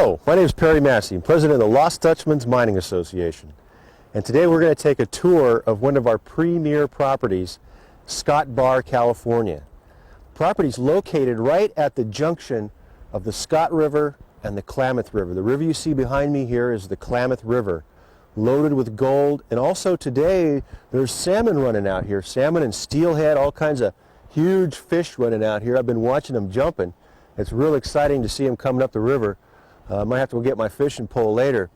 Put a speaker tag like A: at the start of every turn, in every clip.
A: Hello, my name is Perry Massey, president of the Lost Dutchman's Mining Association. And today we're going to take a tour of one of our premier properties, Scott Bar, California. The property is located right at the junction of the Scott River and the Klamath River. The river you see behind me here is the Klamath River, loaded with gold. And also today there's salmon running out here, salmon and steelhead, all kinds of huge fish running out here. I've been watching them jumping. It's real exciting to see them coming up the river. I might have to go get my fishing pole later.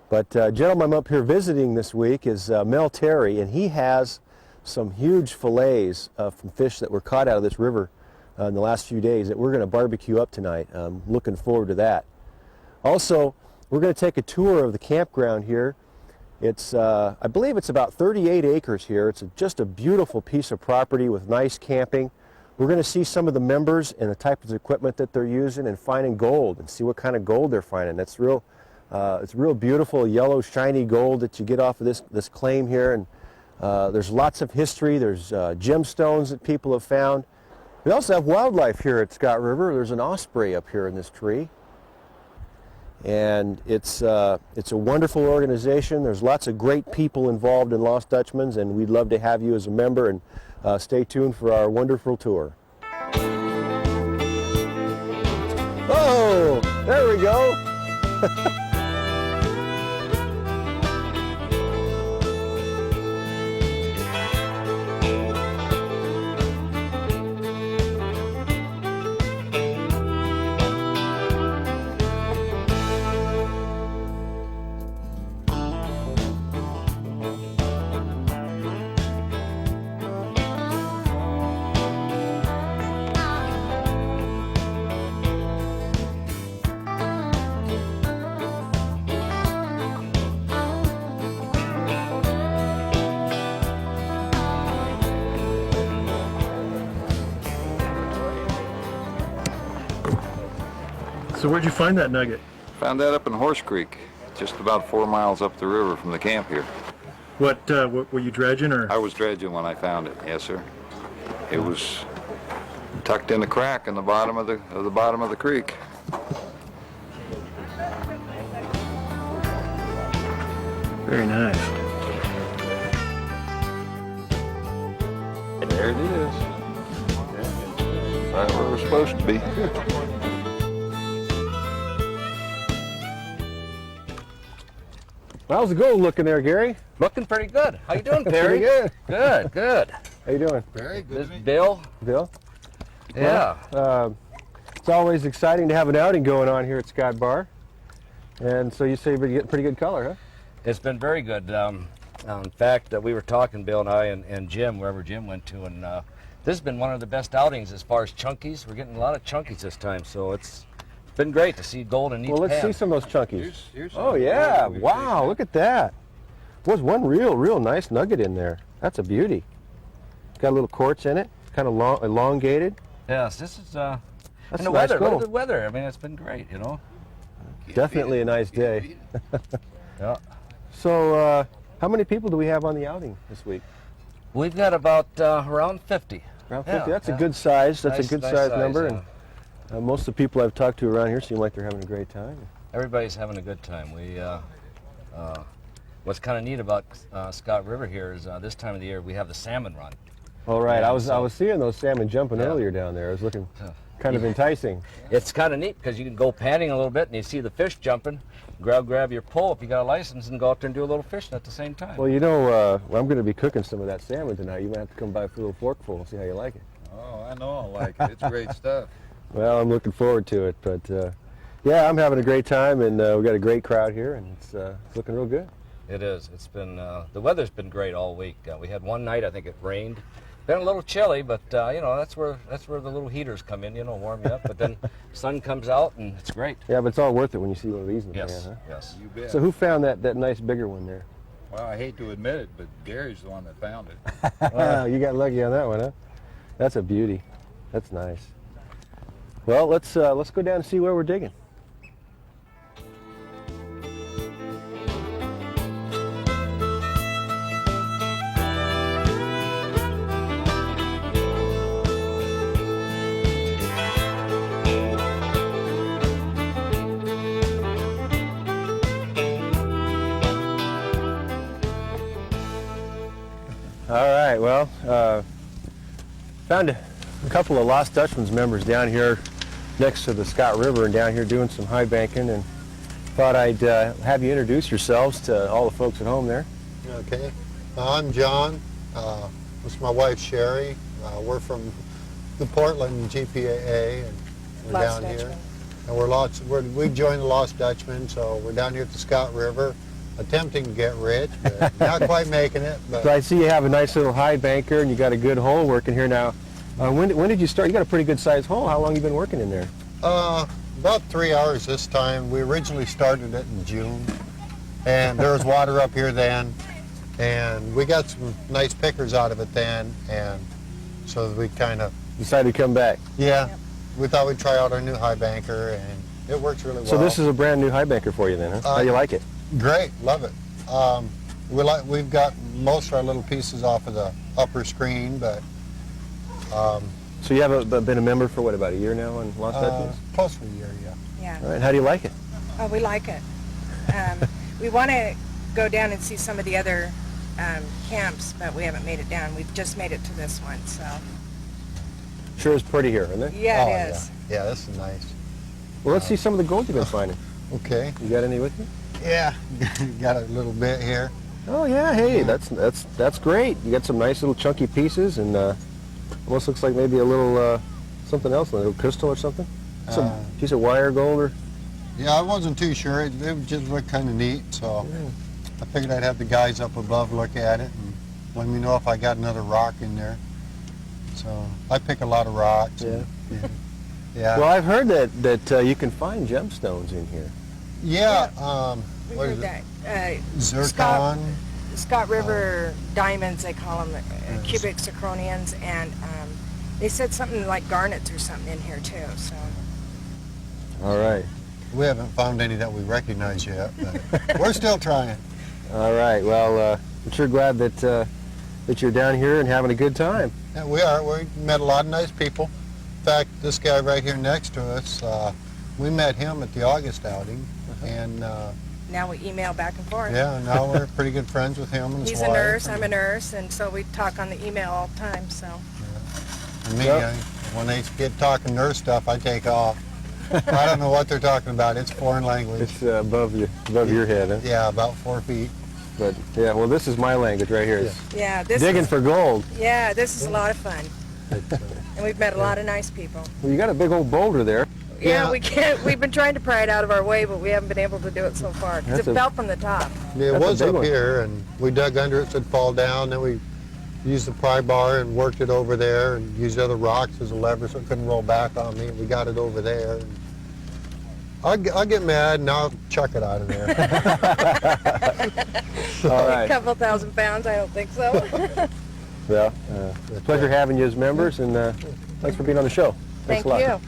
A: But gentleman I'm up here visiting this week is Mel Terry, and he has some huge fillets from fish that were caught out of this river in the last few days that we're going to barbecue up tonight. I'm looking forward to that. Also, we're going to take a tour of the campground here. It's, I believe it's about 38 acres here. It's just a beautiful piece of property with nice camping. We're going to see some of the members and the type of equipment that they're using and finding gold and see what kind of gold they're finding. It's real beautiful yellow shiny gold that you get off of this claim here. And there's lots of history. There's gemstones that people have found. We also have wildlife here at Scott River. There's an osprey up here in this tree. And it's a wonderful organization. There's lots of great people involved in Lost Dutchman's, and we'd love to have you as a member, and stay tuned for our wonderful tour. Oh, there we go. So where'd you find that nugget?
B: Found that up in Horse Creek, just about 4 miles up the river from the camp here.
A: What were you dredging, or?
B: I was dredging when I found it. Yes, sir. It was tucked in a crack in the bottom of the creek.
A: Very nice.
B: There it is. Right where we're supposed to be.
A: How's the gold looking there, Gary?
C: Looking pretty good. How you doing, Perry?
A: Pretty good.
C: Good, good.
A: How you doing?
B: Very good.
C: This is Bill.
A: Bill?
C: Yeah.
A: Well, it's always exciting to have an outing going on here at Scott Bar. And so you say you're getting pretty good color, huh?
C: It's been very good. In fact, we were talking, Bill and I, and Jim, wherever Jim went to, and this has been one of the best outings as far as chunkies. We're getting a lot of chunkies this time, so it's been great to see gold in each
A: Well, let's
C: pan.
A: see some of those chunkies.
B: Here's
A: Oh, yeah. Wow, look at that. There's one real nice nugget in there. That's a beauty. Got a little quartz in it, kind of elongated.
C: Yes, this is, and
A: That's
C: the
A: nice
C: weather, look
A: gold.
C: at the weather. I mean, it's been great, you know.
A: Definitely a nice day.
C: Yeah.
A: So, how many people do we have on the outing this week?
C: We've got about around 50.
A: Around 50.
C: Yeah,
A: That's a
C: yeah.
A: good size. That's
C: Nice-
A: a good
C: nice
A: size
C: size,
A: number.
C: yeah.
A: And most of the people I've talked to around here seem like they're having a great time.
C: Everybody's having a good time. What's kind of neat about Scott River here is this time of the year we have the salmon run.
A: All right.
C: Yeah,
A: I was seeing those salmon jumping
C: Yeah.
A: earlier down there. I was looking kind of enticing.
C: It's kind of neat because you can go panning a little bit and you see the fish jumping, grab your pole if you got a license and go out there and do a little fishing at the same time.
A: Well, you know, I'm going to be cooking some of that salmon tonight. You might have to come by for a little forkful and see how you like it.
B: Oh, I know. I like it. It's great stuff.
A: Well, I'm looking forward to it. But yeah, I'm having a great time, and we've got a great crowd here, and it's looking real good.
C: It is. It's been the weather's been great all week. We had one night I think it rained. Been a little chilly, but you know that's where the little heaters come in, you know, warm you up. But then sun comes out and it's great.
A: Yeah, but it's all worth it when you see one of these in the
C: Yes,
A: pan, huh?
C: yes.
B: You bet.
A: So who found that nice bigger one there?
B: Well, I hate to admit it, but Gary's the one that found it.
A: Wow, you got lucky on that one, huh? That's a beauty. That's nice. Well, let's go down and see where we're digging. right, well, found a couple of Lost Dutchman's members down here next to the Scott River and down here doing some high banking, and thought I'd have you introduce yourselves to all the folks at home there.
D: Okay. I'm John. This is my wife, Sherry. We're from the Portland GPAA, and we're
E: Lost
D: down here.
E: Dutchman.
D: And we joined the Lost Dutchman, so we're down here at the Scott River, attempting to get rich, but not quite making it. But
A: So I see you have a nice little high banker, and you got a good hole working here now. When did you start? You got a pretty good sized hole. How long you been working in there?
D: about 3 hours this time. We originally started it in June, and there was water up here then, and we got some nice pickers out of it then, and so we kind of,
A: Decided to come back.
D: yeah, we thought we'd try out our new high banker, and it works really well.
A: So this is a brand new high banker for you then, huh? How do you like it?
D: Great, love it. We've got most of our little pieces off of the upper screen, but
A: So you have been a member for what, about a year now on Lost Dutchman's?
D: close to a year, yeah.
E: Yeah.
A: All right, how do you like it?
E: Oh, we like it. We want to go down and see some of the other camps, but we haven't made it down. We've just made it to this one, so.
A: Sure is pretty here, isn't it?
E: Yeah,
D: Oh,
E: it is.
D: Yeah, this is nice.
A: Well, let's see some of the gold you've been finding.
D: Okay.
A: You got any with you?
D: Yeah, got a little bit here.
A: Oh yeah, hey, that's great. You got some nice little chunky pieces, and almost looks like maybe a little something else, a little crystal or something. Some piece of wire gold or.
D: Yeah, I wasn't too sure. It just looked kind of neat, so I figured I'd have the guys up above look at it and let me know if I got another rock in there. So I pick a lot of rocks.
A: Yeah.
D: Yeah.
A: Well, I've heard that you can find gemstones in here.
D: Yeah.
E: We
D: What
E: heard
D: is it?
E: that.
D: Zircon.
E: Scott River diamonds, they call them, cubic zirconians, and they said something like garnets or something in here too. So.
A: All right.
D: We haven't found any that we recognize yet, but we're still trying.
A: All right. Well, I'm sure glad that you're down here and having a good time.
D: Yeah, we are. We met a lot of nice people. In fact, this guy right here next to us, we met him at the August outing, and
E: Now we email back and forth.
D: yeah, now we're pretty good friends with him and his
E: He's
D: wife.
E: a nurse, I'm a nurse, and so we talk on the email all the time, so.
D: And me,
A: Yep.
D: when they get talking nurse stuff, I take off. I don't know what they're talking about. It's foreign language.
A: It's above your head, huh?
D: Yeah, about 4 feet.
A: But yeah, well, this is my language right here. It's
E: Yeah, this
A: digging
E: is,
A: for gold.
E: yeah, this is a lot of fun. And we've met a lot of nice people.
A: Well, you got a big old boulder there.
E: Yeah,
D: Yeah.
E: we've been trying to pry it out of our way, but we haven't been able to do it so far, because
A: That's
E: it
A: a-
E: fell from the top.
D: Yeah, it
A: That's a
D: was
A: big
D: up
A: one.
D: here, and we dug under it so it'd fall down. Then we used the pry bar and worked it over there, and used other rocks as a lever so it couldn't roll back on me. We got it over there. I'll get mad and I'll chuck it out of there.
A: All
E: A
A: right.
E: couple thousand pounds, I don't think so.
A: Well, pleasure having you as members, and thanks for being on the show. Thanks
E: Thank
A: a lot.
E: you.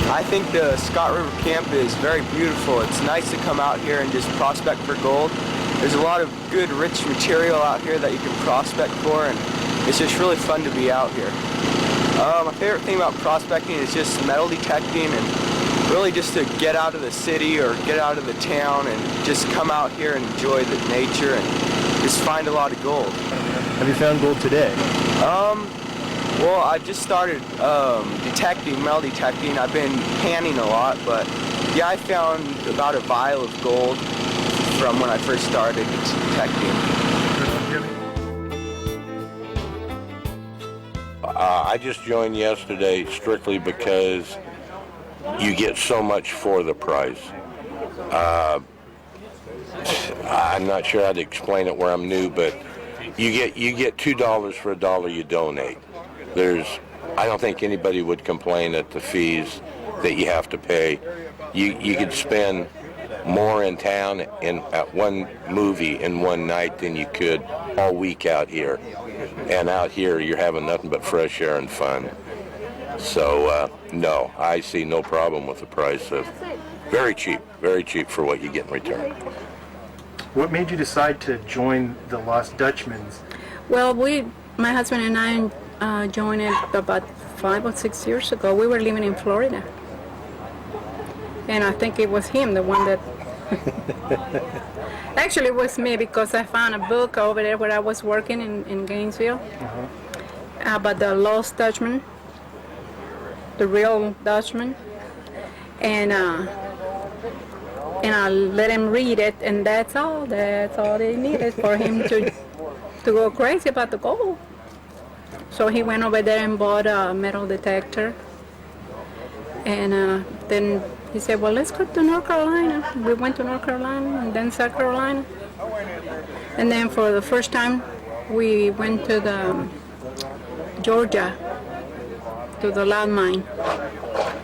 F: I think the Scott River Camp is very beautiful. It's nice to come out here and just prospect for gold. There's a lot of good, rich material out here that you can prospect for, and it's just really fun to be out here. My favorite thing about prospecting is just metal detecting, and really just to get out of the city or get out of the town and just come out here and enjoy the nature and just find a lot of gold.
A: Have you found gold today?
F: Well, I just started metal detecting. I've been panning a lot, but yeah, I found about a vial of gold from when I first started detecting.
G: I just joined yesterday strictly because you get so much for the price. I'm not sure how to explain it where I'm new, but You get $2 for a dollar you donate. I don't think anybody would complain at the fees that you have to pay. You could spend more in town at one movie in one night than you could all week out here. And out here, you're having nothing but fresh air and fun. So, no, I see no problem with the price of very cheap for what you get in return.
H: What made you decide to join the Lost Dutchmans?
I: Well, my husband and I joined it about 5 or 6 years ago. We were living in Florida. And I think it was him, the one that... Actually, it was me, because I found a book over there where I was working in Gainesville about the Lost Dutchman, the real Dutchman. And I let him read it, and that's all they needed for him to go crazy about the gold. So he went over there and bought a metal detector, and then he said, well, let's go to North Carolina. We went to North Carolina and then South Carolina. And then for the first time, we went to the Georgia, to the Loud Mine.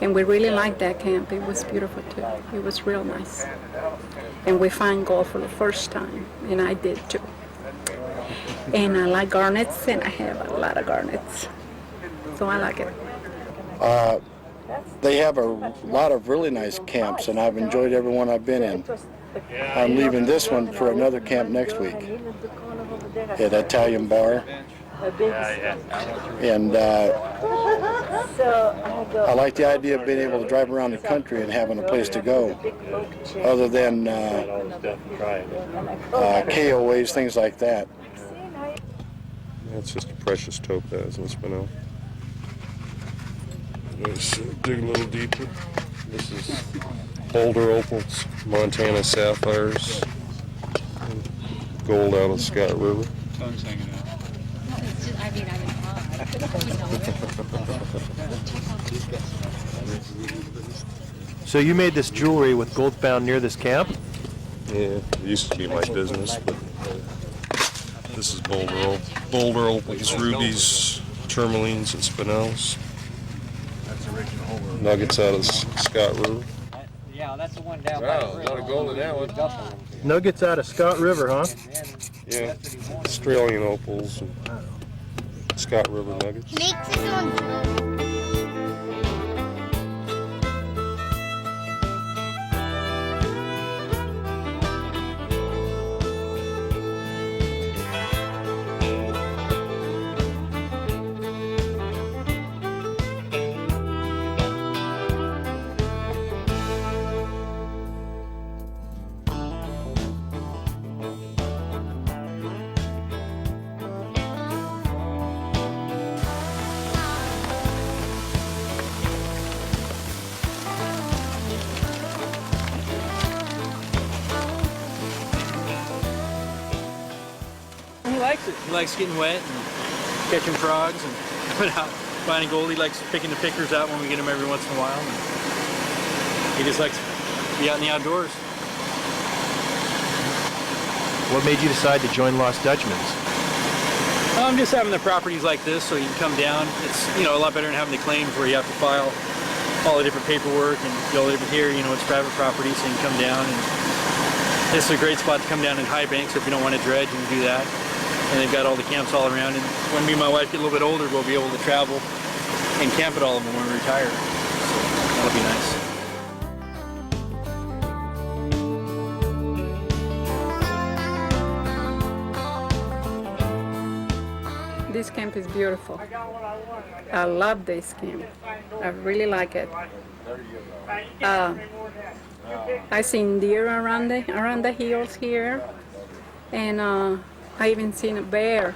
I: And we really liked that camp. It was beautiful too. It was real nice. And we found gold for the first time, and I did too. And I like garnets, and I have a lot of garnets. So I like it.
J: They have a lot of really nice camps, and I've enjoyed every one I've been in. I'm leaving this one for another camp next week at Italian Bar. And I like the idea of being able to drive around the country and having a place to go, other than KOAs, things like that.
K: That's just a precious topaz and spinel. Let's dig a little deeper. This is Boulder opals, Montana sapphires, gold out of Scott River.
L: Tongue's hanging out.
A: So you made this jewelry with gold found near this camp?
K: Yeah, it used to be my business, but this is Boulder opals, rubies, tourmalines, and spinels. Nuggets out of Scott River.
L: Yeah, that's the one down by the river.
K: A lot of gold in that one.
A: Nuggets out of Scott River, huh?
K: Yeah, Australian opals and Scott River nuggets.
L: He likes it. He likes getting wet and catching frogs and coming out finding gold. He likes picking the pickers out when we get them every once in a while. And he just likes to be out in the outdoors.
A: What made you decide to join Lost Dutchmans?
L: Just having the properties like this so you can come down. It's, a lot better than having the claims where you have to file all the different paperwork and go over here, it's private property, so you can come down. And this is a great spot to come down in high banks, so if you don't want to dredge, you can do that. And they've got all the camps all around. And when me and my wife get a little bit older, we'll be able to travel and camp at all of them when we retire. So that'll be nice.
I: This camp is beautiful. I love this camp. I really like it. I seen deer around the hills here, and I even seen a bear,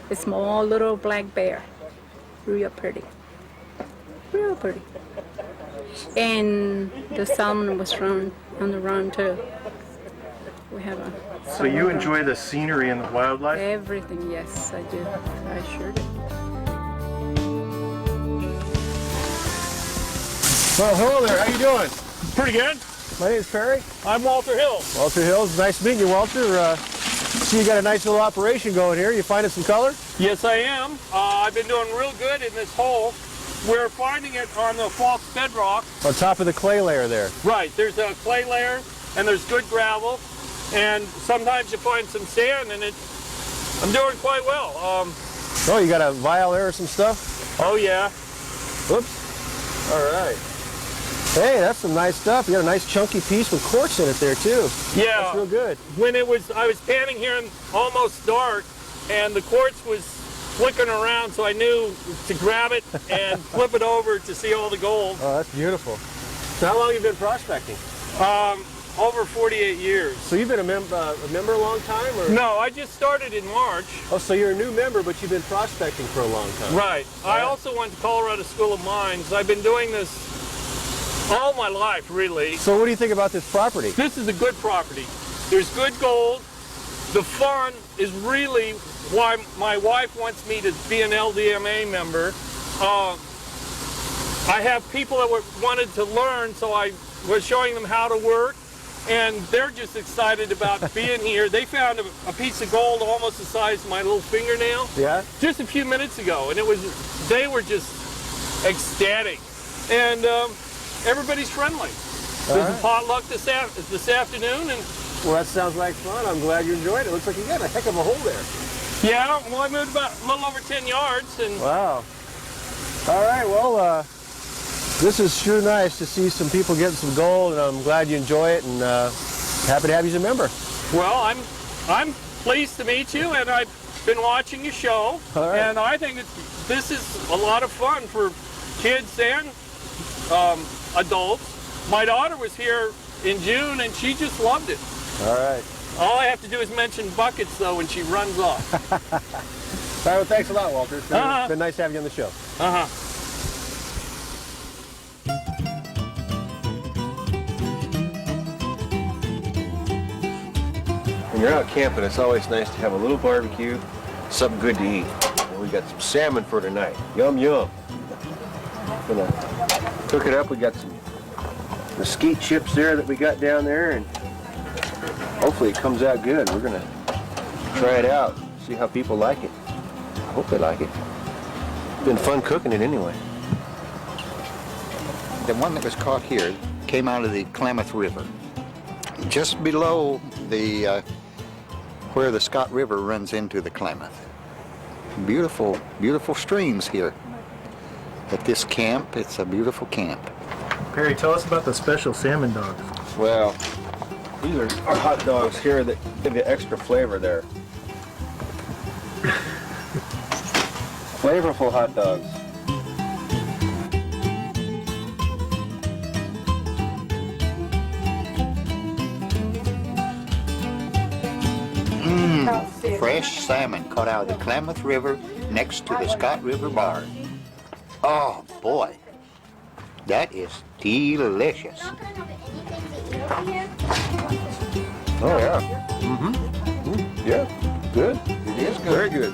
I: a small little black bear, real pretty, real pretty. And the salmon was on the run too. We have a.
H: So you enjoy the scenery and the wildlife?
I: Everything, yes, I do. I sure do.
A: Well, hello there. How you doing?
M: Pretty good.
A: My name is Perry.
M: I'm Walter Hill.
A: Walter Hills. Nice meeting you, Walter. So you got a nice little operation going here. You finding some color?
M: Yes, I am. I've been doing real good in this hole. We're finding it on the false bedrock.
A: On top of the clay layer there.
M: Right. There's a clay layer, and there's good gravel, and sometimes you find some sand, and I'm doing quite well.
A: Oh, you got a vial there or some stuff?
M: Oh, yeah.
A: Whoops. All right. Hey, that's some nice stuff. You got a nice chunky piece with quartz in it there, too.
M: Yeah.
A: That's real good.
M: When I was panning here in almost dark, and the quartz was flicking around, so I knew to grab it and flip it over to see all the gold.
A: Oh, that's beautiful. So how long have you been prospecting?
M: Over 48 years.
A: So you've been a member a long time? Or?
M: No, I just started in March.
A: Oh, so you're a new member, but you've been prospecting for a long time.
M: Right. I also went to Colorado School of Mines. I've been doing this all my life, really.
A: So what do you think about this property?
M: This is a good property. There's good gold. The fun is really why my wife wants me to be an LDMA member. I have people that wanted to learn, so I was showing them how to work, and they're just excited about being here. They found a piece of gold almost the size of my little fingernail.
A: Yeah?
M: Just a few minutes ago, and they were just ecstatic. And everybody's friendly. There's a potluck this afternoon, and
A: well, that sounds like fun. I'm glad you enjoyed it. Looks like you got a heck of a hole there.
M: Yeah, well, I moved about a little over 10 yards. And
A: wow. All right, well, this is sure nice to see some people getting some gold, and I'm glad you enjoy it, and happy to have you as a member.
M: Well, I'm pleased to meet you, and I've been watching your show, and I think this is a lot of fun for kids and adults. My daughter was here in June, and she just loved it.
A: All right.
M: All I have to do is mention buckets, though, when she runs off.
A: All right, well, thanks a lot, Walter. It's been nice having you on the show.
M: Uh-huh.
A: When you're out camping, it's always nice to have a little barbecue, something good to eat. And we got some salmon for tonight. Yum, yum. Gonna cook it up. We got some mesquite chips there that we got down there, and hopefully it comes out good. We're gonna try it out, see how people like it. I hope they like it. It's been fun cooking it anyway.
N: The one that was caught here came out of the Klamath River. Just below the where the Scott River runs into the Klamath. Beautiful, beautiful streams here. At this camp, it's a beautiful camp.
H: Perry, tell us about the special salmon dogs.
A: Well, these are our hot dogs here that give you extra flavor there. Flavorful hot dogs.
N: Fresh salmon caught out of the Klamath River next to the Scott River Bar. Oh boy, that is delicious.
A: Oh yeah. Mm-hmm. Yeah. Good.
N: It is good.
A: Very good.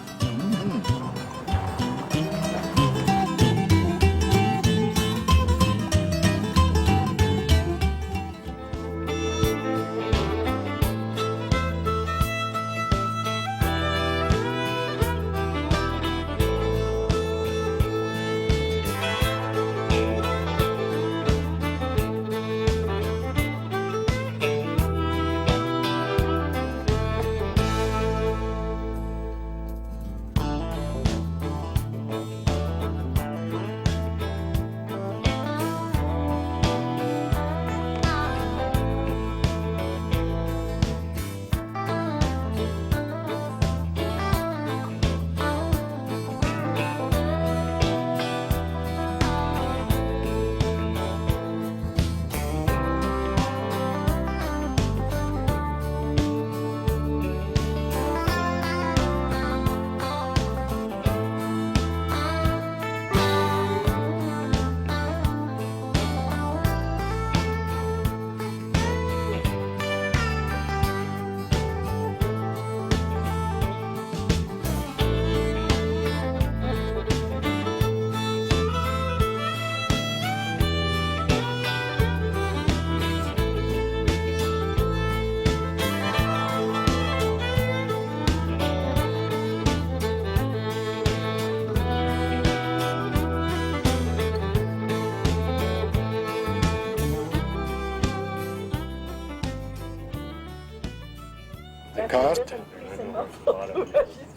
J: The cost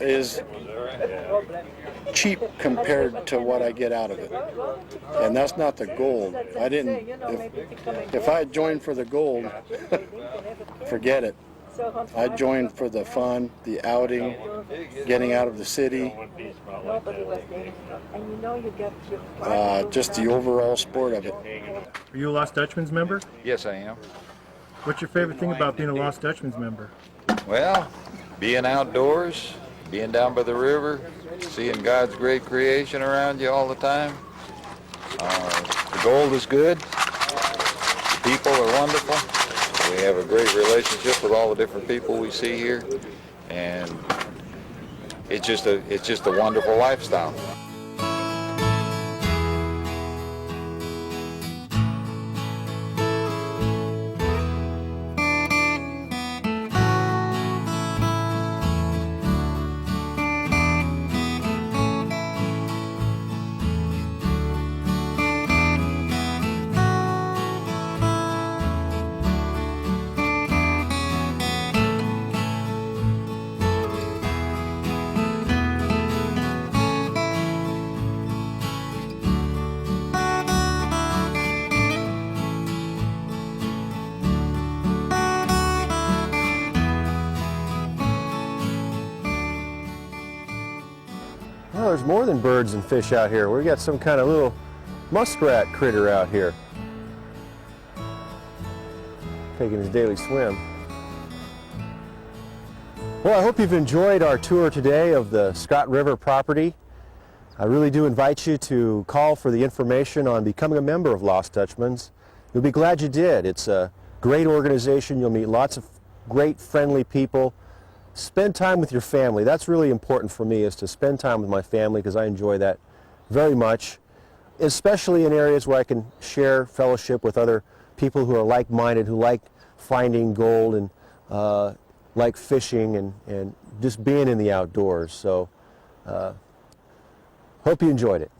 J: is cheap compared to what I get out of it. And that's not the gold. I didn't, if I had joined for the gold, forget it. I joined for the fun, the outing, getting out of the city, just the overall sport of it.
H: Are you a Lost Dutchman's member?
B: Yes, I am.
H: What's your favorite thing about being a Lost Dutchman's member?
B: Well, being outdoors, being down by the river, seeing God's great creation around you all the time. The gold is good. The people are wonderful. We have a great relationship with all the different people we see here, and it's just a wonderful lifestyle.
A: Well, there's more than birds and fish out here. We got some kind of little muskrat critter out here, taking his daily swim. Well, I hope you've enjoyed our tour today of the Scott River property. I really do invite you to call for the information on becoming a member of Lost Dutchman's. You'll be glad you did. It's a great organization. You'll meet lots of great, friendly people. Spend time with your family. That's really important for me, is to spend time with my family, because I enjoy that very much, especially in areas where I can share fellowship with other people who are like-minded, who like finding gold and like fishing and just being in the outdoors. So hope you enjoyed it.